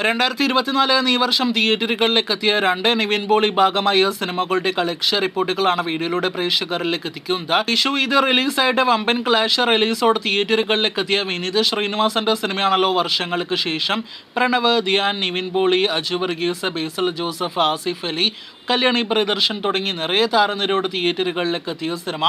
2024 ഈ വർഷം തിയേറ്ററുകളിലേക്ക് എത്തിയ രണ്ട് നിവിൻ പോളി ഭാഗമായ സിനിമകളുടെ കളക്ഷൻ റിപ്പോർട്ടുകളാണ് വീഡിയോയിലൂടെ പ്രേക്ഷകരിലേക്ക് എത്തിക്കുന്നത്. ടിഷു ഇത് റിലീസായിട്ട് വമ്പൻ ക്ലാഷ് റിലീസോടെ തിയേറ്ററുകളിലേക്ക് എത്തിയ വിനീത് ശ്രീനിവാസന്റെ സിനിമയാണല്ലോ വർഷങ്ങൾക്ക് ശേഷം. പ്രണവ്, ധ്യാൻ, നിവിൻ പോളി, അജു വർഗീസ്, ബേസിൽ ജോസഫ്, ആസിഫ് അലി, കല്യാണി പ്രിയദർശൻ തുടങ്ങി നിറയെ താരനിരയോട് തിയേറ്ററുകളിലേക്ക് എത്തിയ സിനിമ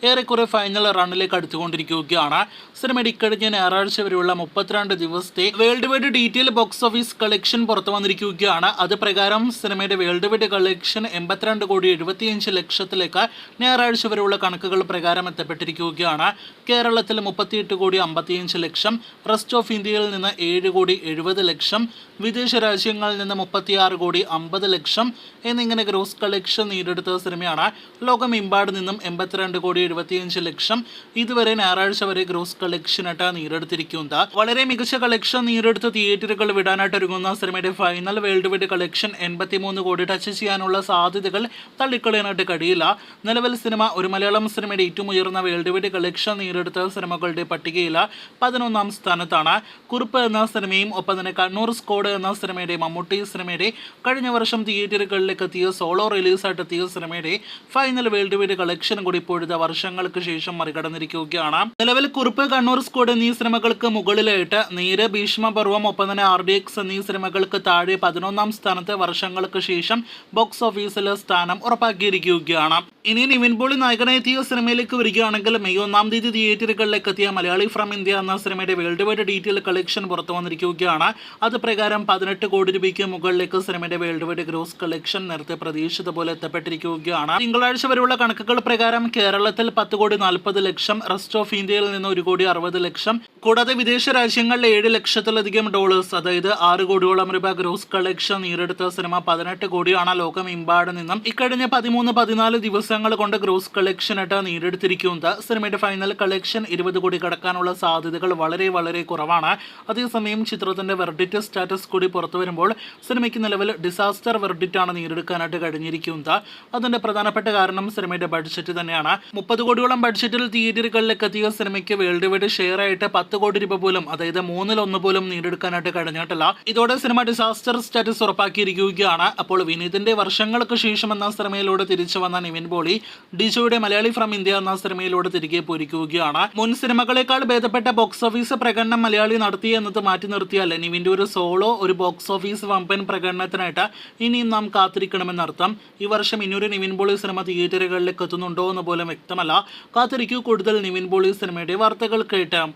ഏറെക്കുറെ ഫൈനൽ റണ്ണിലേക്ക് അടുത്തുകൊണ്ടിരിക്കുകയാണ്. സിനിമയുടെ ഇക്കഴിഞ്ഞ ഞായറാഴ്ച വരെയുള്ള 32 ദിവസത്തെ world wide detail box office collection പുറത്തു വന്നിരിക്കുകയാണ്. അത് പ്രകാരം സിനിമയുടെ വേൾഡ് വൈഡ് കളക്ഷൻ 82,75,00,000 ഞായറാഴ്ച വരെയുള്ള കണക്കുകൾ പ്രകാരം എത്തപ്പെട്ടിരിക്കുകയാണ്. കേരളത്തിൽ 38,55,00,000, റെസ്റ്റ് ഓഫ് ഇന്ത്യയിൽ നിന്ന് 7,70,00,000, വിദേശ രാജ്യങ്ങളിൽ നിന്ന് 36,50,00,000 എന്നിങ്ങനെ ഗ്രോസ് കളക്ഷൻ നേടിയെടുത്ത സിനിമയാണ്. ലോകമെമ്പാട് നിന്നും 82,75,00,000 ഇതുവരെ ഞായറാഴ്ച വരെ ഗ്രോസ് കളക്ഷനായിട്ട് നേടിയെടുത്തിരിക്കുന്നത്. വളരെ മികച്ച കളക്ഷൻ നേടിയെടുത്ത് തിയേറ്ററുകൾ വിടാനായിട്ട് ഒരുങ്ങുന്ന സിനിമയുടെ ഫൈനൽ വേൾഡ് വൈഡ് കളക്ഷൻ 83 കോടി ടച്ച് ചെയ്യാനുള്ള സാധ്യതകൾ തള്ളിക്കളയാനായിട്ട് കഴിയില്ല. നിലവിൽ സിനിമ ഒരു മലയാളം സിനിമയുടെ ഏറ്റവും ഉയർന്ന വേൾഡ് വൈഡ് കളക്ഷൻ നേടിയെടുത്ത സിനിമകളുടെ പട്ടികയിൽ 11ാം സ്ഥാനത്താണ്. കുറിപ്പ് എന്ന സിനിമയും ഒപ്പം തന്നെ കണ്ണൂർ സ്ക്വാഡ് എന്ന സിനിമയുടെ മമ്മൂട്ടി സിനിമയുടെ കഴിഞ്ഞ വർഷം തിയേറ്ററുകളിലേക്ക് എത്തിയ സോളോ റിലീസായിട്ട് എത്തിയ സിനിമയുടെ ഫൈനൽ വേൾഡ് വൈഡ് കളക്ഷൻ കൂടി ഇപ്പോഴത്തെ വർഷങ്ങൾക്ക് ശേഷം മറികടന്നിരിക്കുകയാണ്. നിലവിൽ കുറിപ്പ്, കണ്ണൂർ സ്ക്വാഡ് എന്നീ സിനിമകൾക്ക് മുകളിലായിട്ട് നേര്, ഭീഷ്മപർവം, ഒപ്പം തന്നെ RDX എന്നീ സിനിമകൾക്ക് താഴെ 11ാം സ്ഥാനത്ത് വർഷങ്ങൾക്ക് ശേഷം ബോക്സ് ഓഫീസിൽ സ്ഥാനം ഉറപ്പാക്കിയിരിക്കുകയാണ്. ഇനി നിവിൻ പോളി നായകനെത്തിയ സിനിമയിലേക്ക് വരികയാണെങ്കിൽ മെയ് 1 തീയതി തിയേറ്ററുകളിലേക്ക് എത്തിയ മലയാളി ഫ്രം ഇന്ത്യ എന്ന സിനിമയുടെ വേൾഡ് വൈഡ് ഡീറ്റെയിൽ കളക്ഷൻ പുറത്തു വന്നിരിക്കുകയാണ്. അത് പ്രകാരം 18 കോടി രൂപയ്ക്ക് മുകളിലേക്ക് സിനിമയുടെ വേൾഡ് വൈഡ് ഗ്രോസ് കളക്ഷൻ നേരത്തെ പ്രതീക്ഷിച്ച പോലെ എത്തപ്പെട്ടിരിക്കുകയാണ്. തിങ്കളാഴ്ച വരെയുള്ള കണക്കുകൾ പ്രകാരം കേരളത്തിൽ 10,40,00,000, റെസ്റ്റ് ഓഫ് ഇന്ത്യയിൽ നിന്ന് 1,60,00,000, കൂടാതെ വിദേശ രാജ്യങ്ങളിൽ 7 ലക്ഷത്തിലധികം ഡോളേഴ്സ്, അതായത് 6 കോടിയോളം രൂപ ഗ്രോസ് കളക്ഷൻ നേടിയെടുത്ത സിനിമ 18 കോടിയാണ് ലോകമെമ്പാട് നിന്നും ഇക്കഴിഞ്ഞ 13-14 ദിവസങ്ങൾ കൊണ്ട് ഗ്രോസ് കളക്ഷനായിട്ട് നേടിയെടുത്തിരിക്കുന്നത്. സിനിമയുടെ ഫൈനൽ കളക്ഷൻ 20 കോടി കടക്കാനുള്ള സാധ്യതകൾ വളരെ വളരെ കുറവാണ്. അതേസമയം ചിത്രത്തിന്റെ വെർഡിറ്റ് സ്റ്റാറ്റസ് കൂടി പുറത്തു വരുമ്പോൾ സിനിമയ്ക്ക് നിലവിൽ ഡിസാസ്റ്റർ വെർഡിറ്റ് ആണ് നേടിയെടുക്കാനായിട്ട് കഴിഞ്ഞിരിക്കുന്നത്. അതിന്റെ പ്രധാനപ്പെട്ട കാരണം സിനിമയുടെ ബഡ്ജറ്റ് തന്നെയാണ്. 30 കോടിയോളം ബഡ്ജറ്റിൽ തിയേറ്ററുകളിലേക്ക് എത്തിയ സിനിമയ്ക്ക് വേൾഡ് വൈഡ് ഷെയർ ആയിട്ട് 10 കോടി രൂപ പോലും, അതായത് 1/3 പോലും നേടിയെടുക്കാനായിട്ട് കഴിഞ്ഞിട്ടില്ല. ഇതോടെ സിനിമ ഡിസാസ്റ്റർ സ്റ്റാറ്റസ് ഉറപ്പാക്കിയിരിക്കുകയാണ്. അപ്പോൾ വിനീതിന്റെ വർഷങ്ങൾക്ക് ശേഷം എന്ന സിനിമയിലൂടെ തിരിച്ചു വന്ന നിവിൻ പോളി ഡിജോയുടെ മലയാളി ഫ്രം ഇന്ത്യ എന്ന സിനിമയിലൂടെ തിരികെ പോയിരിക്കുകയാണ്. മുൻ സിനിമകളെക്കാൾ ഭേദപ്പെട്ട ബോക്സ് ഓഫീസ് പ്രകടനം മലയാളി നടത്തി എന്നത് മാറ്റി നിർത്തിയാൽ നിവിന്റെ ഒരു സോളോ ഒരു ബോക്സ് ഓഫീസ് വമ്പൻ പ്രകടനത്തിനായിട്ട് ഇനിയും നാം കാത്തിരിക്കണമെന്നർത്ഥം. ഈ വർഷം ഇനിയൊരു നിവിൻ പോളി സിനിമ തിയേറ്ററുകളിലേക്ക് എത്തുന്നുണ്ടോ എന്ന് പോലും വ്യക്തമല്ല. കാത്തിരിക്കൂ കൂടുതൽ നിവിൻ പോളി സിനിമയുടെ വാർത്തകൾ കേട്ടാം.